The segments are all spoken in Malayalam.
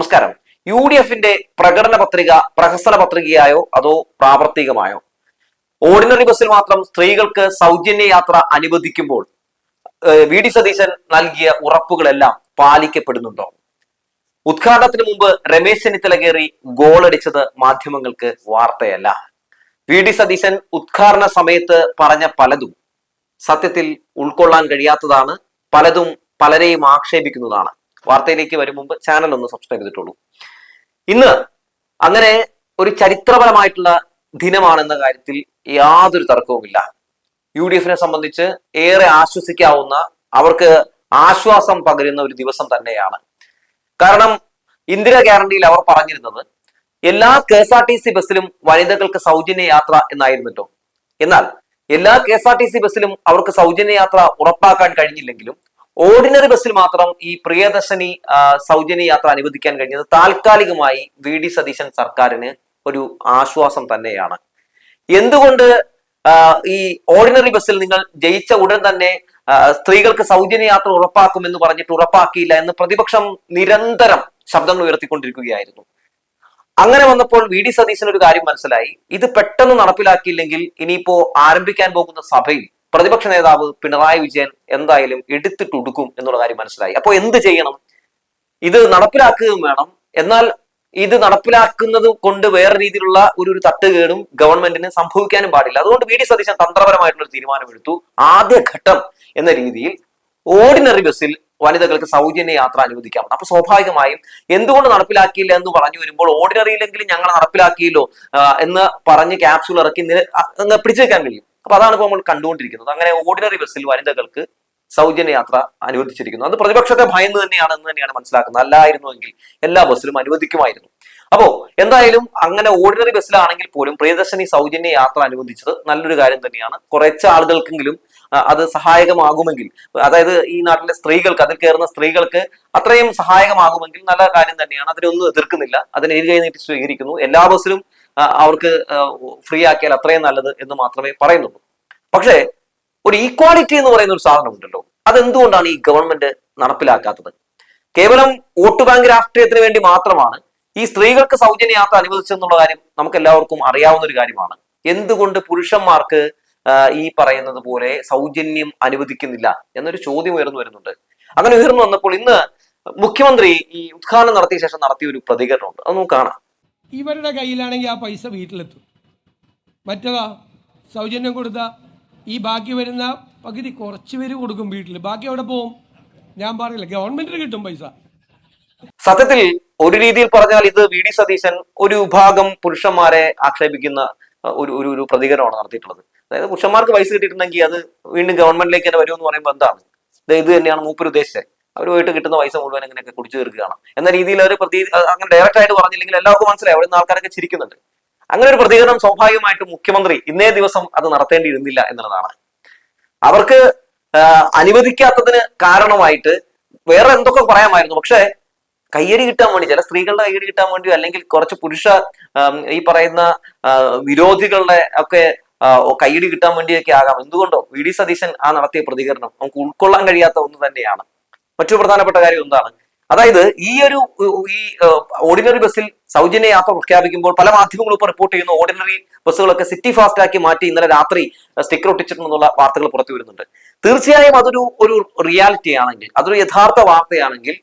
നമസ്കാരം. UDFന്റെ പ്രകടന പത്രിക പ്രഹസന പത്രികയായോ അതോ പ്രാവർത്തികമായോ? ഓർഡിനറി ബസ്സിൽ മാത്രം സ്ത്രീകൾക്ക് സൗജന്യ യാത്ര അനുവദിക്കുമ്പോൾ VD സതീശൻ നൽകിയ ഉറപ്പുകളെല്ലാം പാലിക്കപ്പെടുന്നുണ്ടോ? ഉദ്ഘാടനത്തിന് മുമ്പ് രമേശ് ചെന്നിത്തല കയറി ഗോളടിച്ചത് മാധ്യമങ്ങൾക്ക് വാർത്തയല്ല. VD സതീശൻ ഉദ്ഘാടന സമയത്ത് പറഞ്ഞ പലതും സത്യത്തിൽ ഉൾക്കൊള്ളാൻ കഴിയാത്തതാണ്, പലതും പലരെയും ആക്ഷേപിക്കുന്നതാണ്. വാർത്തയിലേക്ക് വരും മുമ്പ് ചാനൽ ഒന്ന് സബ്സ്ക്രൈബ് ചെയ്തിട്ടുള്ളൂ. ഇന്ന് അങ്ങനെ ഒരു ചരിത്രപരമായിട്ടുള്ള ദിനമാണെന്ന കാര്യത്തിൽ യാതൊരു തർക്കവുമില്ല. UDFനെ സംബന്ധിച്ച് ഏറെ ആശ്വസിക്കാവുന്ന, അവർക്ക് ആശ്വാസം പകരുന്ന ഒരു ദിവസം തന്നെയാണ്. കാരണം ഇന്ദിരാ ഗ്യാരണ്ടിയിൽ അവർ പറഞ്ഞിരുന്നത് എല്ലാ KSRTC ബസ്സിലും വനിതകൾക്ക് സൗജന്യ യാത്ര എന്നായിരുന്നല്ലോ. എന്നാൽ എല്ലാ KSRTC ബസ്സിലും അവർക്ക് സൗജന്യ യാത്ര ഉറപ്പാക്കാൻ കഴിഞ്ഞില്ലെങ്കിലും ഓർഡിനറി ബസ്സിൽ മാത്രം ഈ പ്രിയദർശിനി സൗജന്യ യാത്ര അനുവദിക്കാൻ കഴിഞ്ഞത് താൽക്കാലികമായി VD സതീശൻ സർക്കാരിന് ഒരു ആശ്വാസം തന്നെയാണ്. എന്തുകൊണ്ട് ഈ ഓർഡിനറി ബസ്സിൽ നിങ്ങൾ ജയിച്ച ഉടൻ തന്നെ സ്ത്രീകൾക്ക് സൗജന്യ യാത്ര ഉറപ്പാക്കുമെന്ന് പറഞ്ഞിട്ട് ഉറപ്പാക്കിയില്ല എന്ന് പ്രതിപക്ഷം നിരന്തരം ശബ്ദങ്ങൾ ഉയർത്തിക്കൊണ്ടിരിക്കുകയായിരുന്നു. അങ്ങനെ വന്നപ്പോൾ VD സതീശന് ഒരു കാര്യം മനസ്സിലായി, ഇത് പെട്ടെന്ന് നടപ്പിലാക്കിയില്ലെങ്കിൽ ഇനിയിപ്പോ ആരംഭിക്കാൻ പോകുന്ന സഭയിൽ പ്രതിപക്ഷ നേതാവ് പിണറായി വിജയൻ എന്തായാലും എടുത്തിട്ടൊടുക്കും എന്നുള്ള കാര്യം മനസ്സിലായി. അപ്പോൾ എന്ത് ചെയ്യണം? ഇത് നടപ്പിലാക്കുകയും വേണം, എന്നാൽ ഇത് നടപ്പിലാക്കുന്നത് കൊണ്ട് വേറെ രീതിയിലുള്ള ഒരു തട്ടുകേടും ഗവൺമെന്റിന് സംഭവിക്കാനും പാടില്ല. അതുകൊണ്ട് VD സതീശൻ തന്ത്രപരമായിട്ടുള്ള ഒരു തീരുമാനമെടുത്തു. ആദ്യ ഘട്ടം എന്ന രീതിയിൽ ഓർഡിനറി ബസ്സിൽ വനിതകൾക്ക് സൗജന്യ യാത്ര അനുവദിക്കാമെന്ന്. അപ്പൊ സ്വാഭാവികമായും എന്തുകൊണ്ട് നടപ്പിലാക്കിയില്ല എന്ന് പറഞ്ഞു വരുമ്പോൾ ഓർഡിനറിയിലെങ്കിലും ഞങ്ങൾ നടപ്പിലാക്കിയല്ലോ എന്ന് പറഞ്ഞ് ക്യാപ്സ്യൂൾ ഇറക്കി പിടിച്ചു വെക്കാൻ കഴിയും. അപ്പൊ അതാണ് ഇപ്പൊ നമ്മൾ കണ്ടുകൊണ്ടിരിക്കുന്നത്. അങ്ങനെ ഓർഡിനറി ബസ്സിൽ വനിതകൾക്ക് സൗജന്യ യാത്ര അനുവദിച്ചിരിക്കുന്നു. അത് പ്രതിപക്ഷത്തെ ഭയന്ന് തന്നെയാണ് മനസ്സിലാക്കുന്നത്. അല്ലായിരുന്നുവെങ്കിൽ എല്ലാ ബസ്സിലും അനുവദിക്കുമായിരുന്നു. അപ്പോ എന്തായാലും അങ്ങനെ ഓർഡിനറി ബസ്സിലാണെങ്കിൽ പോലും പ്രിയദർശിനി സൗജന്യ യാത്ര അനുവദിച്ചത് നല്ലൊരു കാര്യം തന്നെയാണ്. കുറച്ച് ആളുകൾക്കെങ്കിലും അത് സഹായകമാകുമെങ്കിൽ, അതായത് ഈ നാട്ടിലെ സ്ത്രീകൾക്ക്, അതിൽ കയറുന്ന സ്ത്രീകൾക്ക് അത്രയും സഹായകമാകുമെങ്കിൽ നല്ല കാര്യം തന്നെയാണ്. അതിനൊന്നും എതിർക്കുന്നില്ല, അതിന് ഇരുകൈ നീട്ടി സ്വീകരിക്കുന്നു. എല്ലാ ബസ്സിലും അവർക്ക് ഫ്രീ ആക്കിയാൽ അത്രയും നല്ലത് എന്ന് മാത്രമേ പറയുന്നുള്ളൂ. പക്ഷേ ഒരു ഈക്വാലിറ്റി എന്ന് പറയുന്ന ഒരു സാധനം ഉണ്ടല്ലോ, അതെന്തുകൊണ്ടാണ് ഈ ഗവൺമെന്റ് നടപ്പിലാക്കാത്തത്? കേവലം വോട്ട് ബാങ്ക് രാഷ്ട്രീയത്തിന് വേണ്ടി മാത്രമാണ് ഈ സ്ത്രീകൾക്ക് സൗജന്യ യാത്ര അനുവദിച്ചെന്നുള്ള കാര്യം നമുക്ക് എല്ലാവർക്കും അറിയാവുന്ന ഒരു കാര്യമാണ്. എന്തുകൊണ്ട് പുരുഷന്മാർക്ക് ഈ പറയുന്നത് പോലെ സൗജന്യം അനുവദിക്കുന്നില്ല എന്നൊരു ചോദ്യം ഉയർന്നു വരുന്നുണ്ട്. അങ്ങനെ ഉയർന്നു വന്നപ്പോൾ ഇന്ന് മുഖ്യമന്ത്രി ഈ ഉദ്ഘാടനം നടത്തിയ ശേഷം നടത്തിയ ഒരു പ്രതികരണമുണ്ട്, അത് നമുക്ക് കാണാം. ഇവരുടെ കയ്യിലാണെങ്കിൽ ആ പൈസ വീട്ടിലെത്തും. മറ്റേതാ സൗജന്യം കൊടുത്ത ഈ ബാക്കി വരുന്ന പകുതി കുറച്ച് പേര് കൊടുക്കും വീട്ടിൽ, ബാക്കി എവിടെ പോവും? ഞാൻ പറയില്ല, ഗവൺമെന്റിന് കിട്ടും പൈസ. സത്യത്തിൽ ഒരു രീതിയിൽ പറഞ്ഞാൽ ഇത് VD സതീശൻ ഒരു വിഭാഗം പുരുഷന്മാരെ ആക്ഷേപിക്കുന്ന ഒരു പ്രതികരണമാണ് നടത്തിയിട്ടുള്ളത്. അതായത് പുരുഷന്മാർക്ക് പൈസ കിട്ടിയിട്ടുണ്ടെങ്കിൽ അത് വീണ്ടും ഗവൺമെന്റിലേക്ക് തന്നെ വരുമെന്ന് പറയുമ്പോൾ എന്താണ് ഇത് തന്നെയാണ് മൂപ്പർ ഉദ്ദേശിച്ചത്. അവർ പോയിട്ട് കിട്ടുന്ന പൈസ മുഴുവൻ ഇങ്ങനെയൊക്കെ കുടിച്ചു തീർക്കുകയാണ് എന്ന രീതിയിൽ അവർ അങ്ങനെ ഡയറക്റ്റ് ആയിട്ട് പറഞ്ഞില്ലെങ്കിൽ എല്ലാവർക്കും മനസ്സിലായി, അവിടെ നിന്ന് ആൾക്കാരൊക്കെ ചിരിക്കുന്നുണ്ട്. അങ്ങനെ ഒരു പ്രതികരണം സ്വാഭാവികമായിട്ടും മുഖ്യമന്ത്രി ഇന്നേ ദിവസം അത് നടത്തേണ്ടിയിരുന്നില്ല എന്നുള്ളതാണ്. അവർക്ക് അനുവദിക്കാത്തതിന് കാരണമായിട്ട് വേറെ എന്തൊക്കെ പറയാമായിരുന്നു. പക്ഷെ കയ്യടി കിട്ടാൻ വേണ്ടി, ചില സ്ത്രീകളുടെ കയ്യടി കിട്ടാൻ വേണ്ടിയോ അല്ലെങ്കിൽ കുറച്ച് പുരുഷ ഈ പറയുന്ന വിരോധികളുടെ ഒക്കെ കയ്യടി കിട്ടാൻ വേണ്ടിയൊക്കെ ആകാം. എന്തുകൊണ്ടോ VD സതീശൻ നടത്തിയ പ്രതികരണം നമുക്ക് ഉൾക്കൊള്ളാൻ കഴിയാത്ത ഒന്ന് തന്നെയാണ്. മറ്റൊരു പ്രധാനപ്പെട്ട കാര്യം എന്താണ്? അതായത് ഈ ഓർഡിനറി ബസ്സിൽ സൗജന്യ യാത്ര പ്രഖ്യാപിക്കുമ്പോൾ പല മാധ്യമങ്ങളും ഇപ്പോൾ റിപ്പോർട്ട് ചെയ്യുന്നു ഓർഡിനറി ബസ്സുകളൊക്കെ സിറ്റി ഫാസ്റ്റ് ആക്കി മാറ്റി ഇന്നലെ രാത്രി സ്റ്റിക്കർ ഒട്ടിച്ചിട്ടുണ്ടെന്നുള്ള വാർത്തകൾ പുറത്തു വരുന്നുണ്ട്. തീർച്ചയായും അതൊരു റിയാലിറ്റി ആണെങ്കിൽ, അതൊരു യഥാർത്ഥ വാർത്തയാണെങ്കിൽ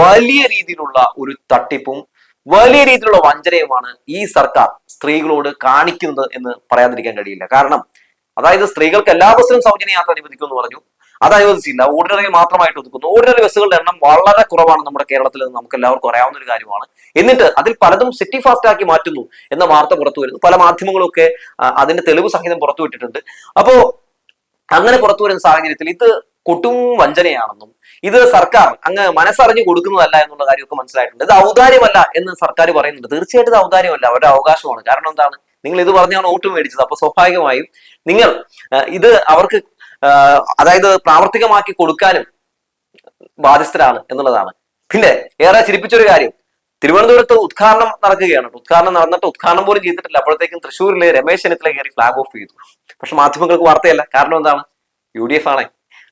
വലിയ രീതിയിലുള്ള ഒരു തട്ടിപ്പും വലിയ രീതിയിലുള്ള വഞ്ചനയുമാണ് ഈ സർക്കാർ സ്ത്രീകളോട് കാണിക്കുന്നത് എന്ന് പറയാതിരിക്കാൻ കഴിയില്ല. കാരണം അതായത് സ്ത്രീകൾക്ക് എല്ലാ ബസ്സിലും സൗജന്യ യാത്ര അനുവദിക്കും എന്ന് പറഞ്ഞു, അത് അനുവദിച്ചില്ല, ഓർഡിനറി മാത്രമായിട്ട് ഒതുക്കുന്നു. ഓർഡിനറി ബസ്സുകളുടെ എണ്ണം വളരെ കുറവാണ് നമ്മുടെ കേരളത്തിൽ നിന്ന് നമുക്ക് എല്ലാവർക്കും അറിയാവുന്ന ഒരു കാര്യമാണ്. എന്നിട്ട് അതിൽ പലതും സിറ്റി ഫാസ്റ്റ് ആക്കി മാറ്റുന്നു എന്ന വാർത്ത പുറത്തു വരുന്നു. പല മാധ്യമങ്ങളൊക്കെ അതിന്റെ തെളിവ് സഹിതം പുറത്തുവിട്ടിട്ടുണ്ട്. അപ്പോ അങ്ങനെ പുറത്തു വരുന്ന സാഹചര്യത്തിൽ ഇത് കൊട്ടും വഞ്ചനയാണെന്നും ഇത് സർക്കാർ അങ്ങ് മനസ്സറിഞ്ഞു കൊടുക്കുന്നതല്ല എന്നുള്ള കാര്യമൊക്കെ മനസ്സിലായിട്ടുണ്ട്. ഇത് ഔദാര്യമല്ല എന്ന് സർക്കാർ പറയുന്നുണ്ട്. തീർച്ചയായിട്ടും ഇത് ഔദാര്യമല്ല, അവരുടെ അവകാശമാണ്. കാരണം എന്താണ്, നിങ്ങൾ ഇത് പറഞ്ഞാണ് വോട്ട് മേടിച്ചത്. അപ്പൊ സ്വാഭാവികമായും നിങ്ങൾ ഇത് അവർക്ക് അതായത് പ്രാവർത്തികമാക്കി കൊടുക്കാനും ബാധ്യസ്ഥരാണ് എന്നുള്ളതാണ്. പിന്നെ ഏറെ ചിരിപ്പിച്ചൊരു കാര്യം, തിരുവനന്തപുരത്ത് ഉദ്ഘാടനം നടക്കുകയാണ്. ഉദ്ഘാടനം നടന്നിട്ട് ഉദ്ഘാടനം പോലും ചെയ്തിട്ടില്ല, അപ്പോഴത്തേക്കും തൃശ്ശൂരിലെ രമേശ് ചെന്നിത്തല കയറി ഫ്ലാഗ് ഓഫ് ചെയ്തു. പക്ഷെ മാധ്യമങ്ങൾക്ക് വാർത്തയല്ല. കാരണം എന്താണ്? UDF ആണേ.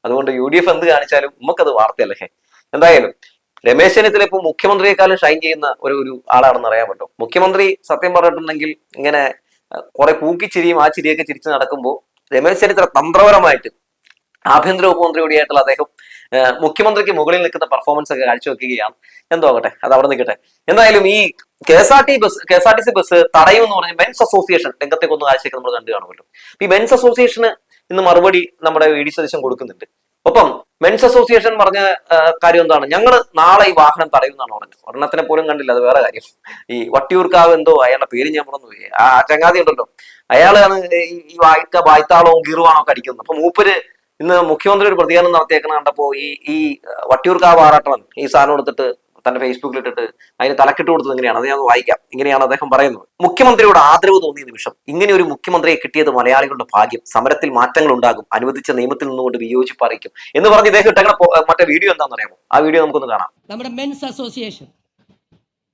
അതുകൊണ്ട് UDF എന്ത് കാണിച്ചാലും നമുക്കത് വാർത്തയല്ലേ. എന്തായാലും രമേശ് ചെന്നിത്തല ഇപ്പൊ മുഖ്യമന്ത്രിയെക്കാളും ഷൈൻ ചെയ്യുന്ന ഒരു ആളാണെന്ന് അറിയാൻ പറ്റും. മുഖ്യമന്ത്രി സത്യം പറഞ്ഞിട്ടുണ്ടെങ്കിൽ ഇങ്ങനെ കുറെ പൂക്കിച്ചിരിയും ആ ചിരിയൊക്കെ ചിരിച്ച് നടക്കുമ്പോൾ രമേശ് ചെന്നിത്തല തന്ത്രപരമായിട്ട് ആഭ്യന്തര ഉപമന്ത്രി കൂടിയായിട്ടുള്ള അദ്ദേഹം മുഖ്യമന്ത്രിക്ക് മുകളിൽ നിൽക്കുന്ന പെർഫോമൻസ് ഒക്കെ കാഴ്ചവെക്കുകയാണ്. എന്തോ ആകട്ടെ, അത് അവിടെ നിൽക്കട്ടെ. എന്തായാലും ഈ KSRTC ബസ് തടയുമെന്ന് പറഞ്ഞ് മെൻസ് അസോസിയേഷൻ രംഗത്തേക്ക് ഒന്ന് കാഴ്ചയൊക്കെ നമ്മൾ കണ്ടു കാണുമല്ലോ. ഈ മെൻസ് അസോസിയേഷന് ഇന്ന് മറുപടി നമ്മുടെ VD സതീശൻ കൊടുക്കുന്നുണ്ട്. ഒപ്പം മെൻസ് അസോസിയേഷൻ പറഞ്ഞ കാര്യം എന്താണ്, ഞങ്ങൾ നാളെ ഈ വാഹനം തടയുമെന്നാണ് പറഞ്ഞത്. ഒരെണ്ണത്തിനെ പോലും കണ്ടില്ല, അത് വേറെ കാര്യം. ഈ വട്ടിയൂർക്കാവ് എന്തോ അയാളുടെ പേര് ഞാൻ മറന്നുപോയി, ആ ചങ്ങാതി ഉണ്ടല്ലോ, അയാളാണ് ഈ വായ്ത്താളവും ഗീറുവാണോ ഒക്കെ അടിക്കുന്നത്. അപ്പൊ മൂപ്പര് ഇന്ന് മുഖ്യമന്ത്രി ഒരു പ്രതികരണം നടത്തിയേക്കണം കണ്ടപ്പോ ഈ വട്ടിയൂർക്കാവ് ആറാട്ടൻ ഈ സാധനം എടുത്തിട്ട് തന്റെ ഫേസ്ബുക്കിൽ ഇട്ടിട്ട് അതിന് തലക്കിട്ട് കൊടുത്തത് എങ്ങനെയാണ്, അത് ഞാൻ വായിക്കാം. ഇങ്ങനെയാണ് അദ്ദേഹം പറയുന്നത്: മുഖ്യമന്ത്രിയോട് ആദരവ് തോന്നിയ നിമിഷം. ഇങ്ങനെ ഒരു മുഖ്യമന്ത്രിയെ കിട്ടിയത് മലയാളികളുടെ ഭാഗ്യം. സമരത്തിൽ മാറ്റങ്ങൾ ഉണ്ടാകും. അനുവദിച്ച നിയമത്തിൽ നിന്നുകൊണ്ട് വിയോജിപ്പ് അറിയിക്കും എന്ന് പറഞ്ഞ് ഇദ്ദേഹം ഇട്ടങ്ങനെ മറ്റേ വീഡിയോ എന്താണെന്ന് അറിയാമോ? ആ വീഡിയോ നമുക്കൊന്ന് കാണാം. നമ്മുടെ മെൻസ് അസോസിയേഷൻ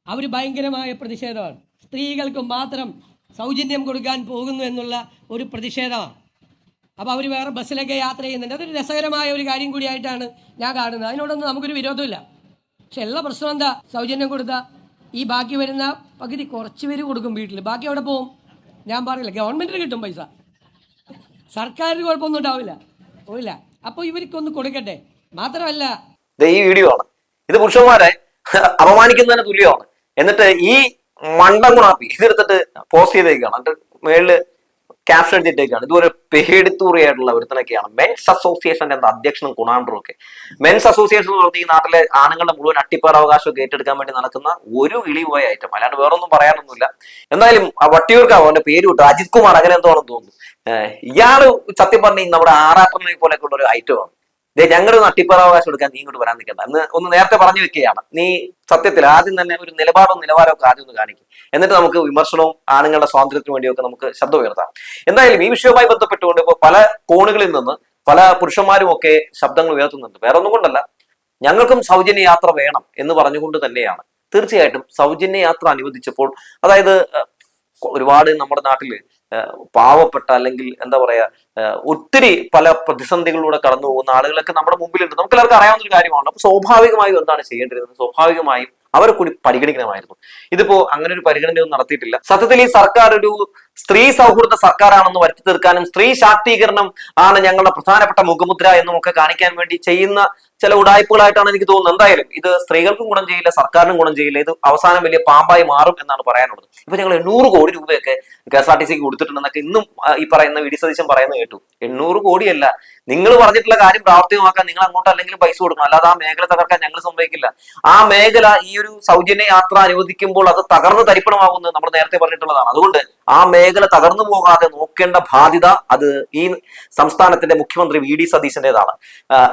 അവർ ഭയങ്കരമായ പ്രതിഷേധമാണ്. സ്ത്രീകൾക്ക് മാത്രം സൗജന്യം കൊടുക്കാൻ പോകുന്നു എന്നുള്ള ഒരു പ്രതിഷേധമാണ്. അപ്പോൾ അവർ വേറെ ബസ്സിലൊക്കെ യാത്ര ചെയ്യുന്നുണ്ട്. അതൊരു രസകരമായ ഒരു കാര്യം കൂടിയായിട്ടാണ് ഞാൻ കാണുന്നത്. അതിനോടൊന്നും നമുക്കൊരു വിരോധമില്ല. പക്ഷെ എല്ലാ പ്രശ്നം എന്താ, സൗജന്യം കൊടുത്താൽ ഈ ബാക്കി വരുന്ന പകുതി കുറച്ച് പേര് കൊടുക്കും വീട്ടിൽ, ബാക്കി അവിടെ പോവും. ഞാൻ പറയില്ല, ഗവൺമെൻറ്റിന് കിട്ടും പൈസ, സർക്കാരിന് കുഴപ്പമൊന്നും ഉണ്ടാവില്ല, പോയില്ല. അപ്പോൾ ഇവർക്കൊന്ന് കൊടുക്കട്ടെ. മാത്രമല്ല ഈ വീഡിയോ ആണ്, ഇത് പുരുഷന്മാരെ അപമാനിക്കുന്നതിന് തുല്യമാണ്. എന്നിട്ട് ഈ മണ്ടം ഗുണാപ്പി ഇതെടുത്തിട്ട് പോസ്റ്റ് ചെയ്തേക്കാണ്. എന്നിട്ട് മേളില് ക്യാപ്ഷൻ എഴുതിയിട്ടേക്കാണ്. ഇതുപോലെ പേടിത്തൂറിയായിട്ടുള്ള ഒരുത്തനൊക്കെയാണ് മെൻസ് അസോസിയേഷന്റെ അധ്യക്ഷനും കുണാണ്ടറും ഒക്കെ. മെൻസ് അസോസിയേഷൻ എന്ന് പറഞ്ഞാൽ ഈ നാട്ടിലെ ആണുങ്ങളുടെ മുഴുവൻ അട്ടിപ്പാറാവകാശമൊക്കെ ഏറ്റെടുക്കാൻ വേണ്ടി നടക്കുന്ന ഒരു ഇളിപോയ ഐറ്റം, അല്ലാണ്ട് വേറൊന്നും പറയാനൊന്നുമില്ല. എന്തായാലും വട്ടിയൂർക്കാവ് അവന്റെ പേര് വിട്ടു, അജിത് കുമാർ അങ്ങനെ എന്തോ ആണെന്ന് തോന്നുന്നു. ഇയാള് സത്യം പറഞ്ഞ നമ്മുടെ ആറാട്ടനെ പോലെയൊക്കെ ഉള്ള ഒരു ഐറ്റമാണ്. ഞങ്ങളുടെ അട്ടിപ്പാറാവകാശം എടുക്കാൻ നീ ഇങ്ങോട്ട് വരാൻ നിൽക്കണ്ട എന്ന് ഒന്ന് നേരത്തെ പറഞ്ഞു വെക്കുകയാണ്. നീ സത്യത്തിൽ ആദ്യം തന്നെ ഒരു നിലപാടും നിലവാരമൊക്കെ ആദ്യം ഒന്ന് കാണിക്കും, എന്നിട്ട് നമുക്ക് വിമർശനവും ആണുങ്ങളുടെ സ്വാതന്ത്ര്യത്തിന് വേണ്ടിയൊക്കെ നമുക്ക് ശബ്ദം ഉയർത്താം. എന്തായാലും ഈ വിഷയവുമായി ബന്ധപ്പെട്ടുകൊണ്ട് ഇപ്പോൾ പല കോണുകളിൽ നിന്ന് പല പുരുഷന്മാരും ഒക്കെ ശബ്ദങ്ങൾ ഉയർത്തുന്നുണ്ട്. വേറെ ഒന്നും കൊണ്ടല്ല, ഞങ്ങൾക്കും സൗജന്യ യാത്ര വേണം എന്ന് പറഞ്ഞുകൊണ്ട് തന്നെയാണ്. തീർച്ചയായിട്ടും സൗജന്യ യാത്ര അനുവദിച്ചപ്പോൾ, അതായത് ഒരുപാട് നമ്മുടെ നാട്ടില് പാവപ്പെട്ട അല്ലെങ്കിൽ എന്താ പറയാ ഒത്തിരി പല പ്രതിസന്ധികളിലൂടെ കടന്നു പോകുന്ന ആളുകളൊക്കെ നമ്മുടെ മുമ്പിലുണ്ട്. നമുക്ക് എല്ലാവർക്കും അറിയാവുന്ന ഒരു കാര്യമാണ്. അപ്പൊ സ്വാഭാവികമായും എന്താണ് ചെയ്യേണ്ടിരുന്നത്, സ്വാഭാവികമായും അവരെ കൂടി പരിഗണിക്കണമായിരുന്നു. ഇതിപ്പോ അങ്ങനെ ഒരു പരിഗണനയൊന്നും നടത്തിയിട്ടില്ല. സത്യത്തിൽ ഈ സർക്കാർ ഒരു സ്ത്രീ സൗഹൃദ സർക്കാരാണെന്ന് വരുത്തി തീർക്കാനും സ്ത്രീ ശാക്തീകരണം ആണ് ഞങ്ങളുടെ പ്രധാനപ്പെട്ട മുഖമുദ്ര എന്നും ഒക്കെ കാണിക്കാൻ വേണ്ടി ചെയ്യുന്ന ചില ഉടായ്പകളായിട്ടാണ് എനിക്ക് തോന്നുന്നത്. എന്തായാലും ഇത് സ്ത്രീകൾക്കും ഗുണം ചെയ്യില്ല, സർക്കാരിനും ഗുണം ചെയ്യില്ല. ഇത് അവസാനം വലിയ പാമ്പായി മാറും എന്നാണ് പറയാനുള്ളത്. ഇപ്പൊ ഞങ്ങൾ 800 കോടി രൂപയൊക്കെ KSRTCക്ക് കൊടുത്തിട്ടുണ്ടെന്നൊക്കെ ഇന്നും ഈ പറയുന്ന VD സതീശൻ പറയുന്നത് കേട്ടു. 800 കോടിയല്ല, നിങ്ങൾ പറഞ്ഞിട്ടുള്ള കാര്യം പ്രാവർത്തികമാക്കാൻ നിങ്ങൾ അങ്ങോട്ട് അല്ലെങ്കിൽ പൈസ കൊടുക്കണം, അല്ലാതെ ആ മേഖല തകർക്കാൻ ഞങ്ങൾ സമ്മതിക്കില്ല. ആ മേഖല ഈ ഒരു സൗജന്യ യാത്ര അനുവദിക്കുമ്പോൾ അത് തകർന്ന് തരിപ്പണമാകുന്നത് നമ്മൾ നേരത്തെ പറഞ്ഞിട്ടുള്ളതാണ്. അതുകൊണ്ട് ആ മേഖല തകർന്നു പോകാതെ നോക്കേണ്ട ബാധ്യത അത് ഈ സംസ്ഥാനത്തിന്റെ മുഖ്യമന്ത്രി VD സതീശന്റേതാണ്.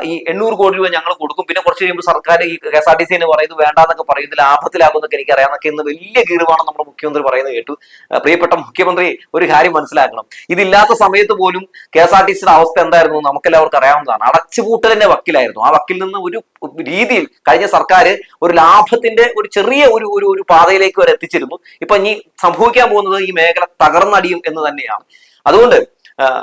ഈ 800 കോടി രൂപ ഞങ്ങൾ കൊടുക്കും, പിന്നെ കുറച്ച് കഴിയുമ്പോൾ സർക്കാർ ഈ KSRTCന് പറയുന്നത് വേണ്ടാന്നൊക്കെ പറയും, ഇത് ലാഭത്തിലാകുന്നൊക്കെ എനിക്കറിയാമെന്നൊക്കെ ഇന്ന് വലിയ ഗീറുവാണ് നമ്മുടെ മുഖ്യമന്ത്രി പറയുന്നത് കേട്ടു. പ്രിയപ്പെട്ട മുഖ്യമന്ത്രി ഒരു കാര്യം മനസ്സിലാക്കണം, ഇതില്ലാത്ത സമയത്ത് പോലും KSRTCയുടെ അവസ്ഥ എന്തായിരുന്നു നമുക്കെല്ലാവർക്കും അറിയാവുന്നതാണ്. അടച്ചുപൂട്ടലിന്റെ വക്കിലായിരുന്നു. ആ വക്കിൽ നിന്ന് ഒരു രീതിയിൽ കഴിഞ്ഞ സർക്കാർ ഒരു ലാഭത്തിന്റെ ഒരു ചെറിയ ഒരു പാതയിലേക്ക് വരെ എത്തിച്ചിരുന്നു. ഇപ്പൊ ഇനി സംഭവിക്കാൻ പോകുന്നത് ഈ മേഖല തകർന്നടിയും എന്ന് തന്നെയാണ്. അതുകൊണ്ട്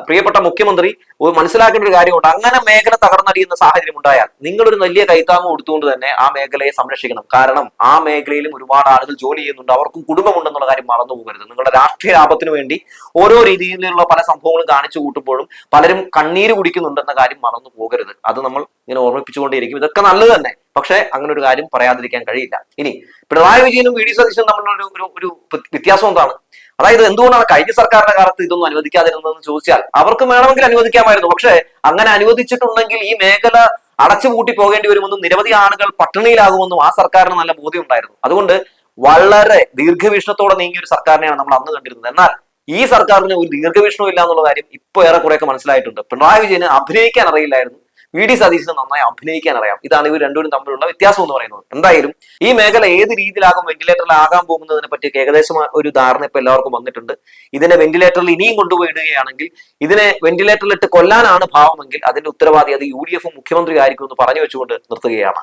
പ്രിയപ്പെട്ട മുഖ്യമന്ത്രി മനസ്സിലാക്കേണ്ട ഒരു കാര്യമുണ്ട്. അങ്ങനെ മേഖല തകർന്നടിയുന്ന സാഹചര്യം ഉണ്ടായാൽ നിങ്ങളൊരു വലിയ കൈത്താങ്ങ് കൊടുത്തുകൊണ്ട് തന്നെ ആ മേഖലയെ സംരക്ഷിക്കണം. കാരണം ആ മേഖലയിലും ഒരുപാട് ആളുകൾ ജോലി ചെയ്യുന്നുണ്ട്, അവർക്കും കുടുംബമുണ്ടെന്നുള്ള കാര്യം മറന്നു പോകരുത്. നിങ്ങളുടെ രാഷ്ട്രീയ ലാഭത്തിന് വേണ്ടി ഓരോ രീതിയിലുള്ള പല സംഭവങ്ങളും കാണിച്ചു കൂട്ടുമ്പോഴും പലരും കണ്ണീര് കുടിക്കുന്നുണ്ടെന്ന കാര്യം മറന്നു പോകരുത്. അത് നമ്മൾ ഇങ്ങനെ ഓർമ്മിപ്പിച്ചുകൊണ്ടേയിരിക്കും. ഇതൊക്കെ നല്ലത് തന്നെ, പക്ഷെ അങ്ങനെ ഒരു കാര്യം പറയാതിരിക്കാൻ കഴിയില്ല. ഇനി പിണറായി വിജയനും VD സതീശനും തമ്മിലുള്ള ഒരു വ്യത്യാസം എന്താണ്? അതായത് എന്തുകൊണ്ടാണ് കഴിഞ്ഞ സർക്കാരിന്റെ കാലത്ത് ഇതൊന്നും അനുവദിക്കാതിരുന്നതെന്ന് ചോദിച്ചാൽ അവർക്ക് വേണമെങ്കിൽ അനുവദിക്കാമായിരുന്നു. പക്ഷെ അങ്ങനെ അനുവദിച്ചിട്ടുണ്ടെങ്കിൽ ഈ മേഖല അടച്ചുപൂട്ടി പോകേണ്ടി വരുമെന്നും നിരവധി ആളുകൾ പട്ടിണിയിലാകുമെന്നും ആ സർക്കാരിന് നല്ല ബോധ്യം ഉണ്ടായിരുന്നു. അതുകൊണ്ട് വളരെ ദീർഘവീക്ഷണത്തോടെ നീങ്ങിയ ഒരു സർക്കാരിനെയാണ് നമ്മൾ അന്ന് കണ്ടിരുന്നത്. എന്നാൽ ഈ സർക്കാരിന് ഒരു ദീർഘവീക്ഷണം ഇല്ല എന്നുള്ള കാര്യം ഇപ്പൊ ഏറെക്കുറെയൊക്കെ മനസ്സിലായിട്ടുണ്ട്. പിണറായി വിജയന് അഭിനയിക്കാൻ അറിയില്ലായിരുന്നു, VD സതീശന് നന്നായി അഭിനയിക്കാൻ അറിയാം. ഇതാണ് ഇവർ രണ്ടുപേരും തമ്മിലുള്ള വ്യത്യാസം എന്ന് പറയുന്നത്. എന്തായാലും ഈ മേഖല ഏത് രീതിയിലാകും, വെന്റിലേറ്ററിലാകാൻ പോകുന്നതിനെ പറ്റി ഏകദേശം ഒരു ധാരണ ഇപ്പൊ എല്ലാവർക്കും വന്നിട്ടുണ്ട്. ഇതിനെ വെന്റിലേറ്ററിൽ ഇനിയും കൊണ്ടുപോയി ഇടുകയാണെങ്കിൽ, ഇതിനെ വെന്റിലേറ്ററിൽ ഇട്ട് കൊല്ലാനാണ് ഭാവമെങ്കിൽ അതിന്റെ ഉത്തരവാദി അത് UDF മുഖ്യമന്ത്രി ആയിരിക്കും എന്ന് പറഞ്ഞു വെച്ചുകൊണ്ട് നിർത്തുകയാണ്.